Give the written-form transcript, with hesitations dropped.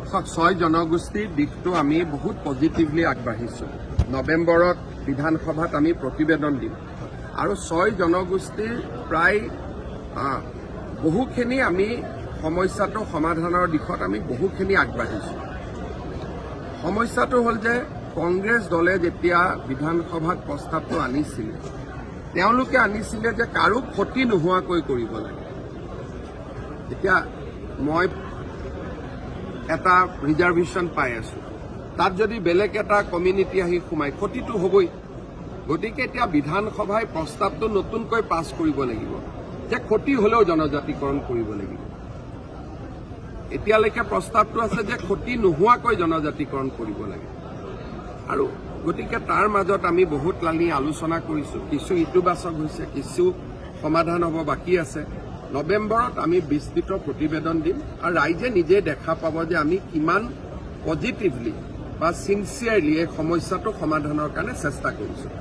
ছয় জনগোষ্ঠীৰ দিশটো আমি বহুত পজিটিভলি আগবাঢ়িছোঁ। নৱেম্বৰত বিধানসভাত আমি প্ৰতিবেদন দিম আৰু ছয় জনগোষ্ঠীৰ প্ৰায় বহুখিনি আমি সমস্যাটো সমাধানৰ দিশত আমি বহুখিনি আগবাঢ়িছোঁ। সমস্যাটো হ'ল যে কংগ্ৰেছ দলে যেতিয়া বিধানসভাত প্ৰস্তাৱটো আনিছিল, তেওঁলোকে আনিছিলে যে কাৰো ক্ষতি নোহোৱাকৈ কৰিব লাগে। এতিয়া মই এটা ৰিজাৰ্ভেশ্যন পাই আছোঁ, তাত যদি বেলেগ এটা কমিউনিটি আহি সোমাই ক্ষতিটো হ'বই। গতিকে এতিয়া বিধানসভাই প্ৰস্তাৱটো নতুনকৈ পাছ কৰিব লাগিব যে ক্ষতি হ'লেও জনজাতিকৰণ কৰিব লাগিব। এতিয়ালৈকে প্ৰস্তাৱটো আছে যে ক্ষতি নোহোৱাকৈ জনজাতিকৰণ কৰিব লাগে আৰু গতিকে তাৰ মাজত আমি বহুত লানি আলোচনা কৰিছোঁ। কিছু ইতিবাচক হৈছে, কিছু সমাধান হ'ব বাকী আছে। নৱেম্বৰত আমি বিস্তৃত প্ৰতিবেদন দিম আৰু ৰাইজে নিজে দেখা পাব যে আমি কিমান পজিটিভলি বা চিনচিয়াৰলি এই সমস্যাটো সমাধানৰ কাৰণে চেষ্টা কৰিছোঁ।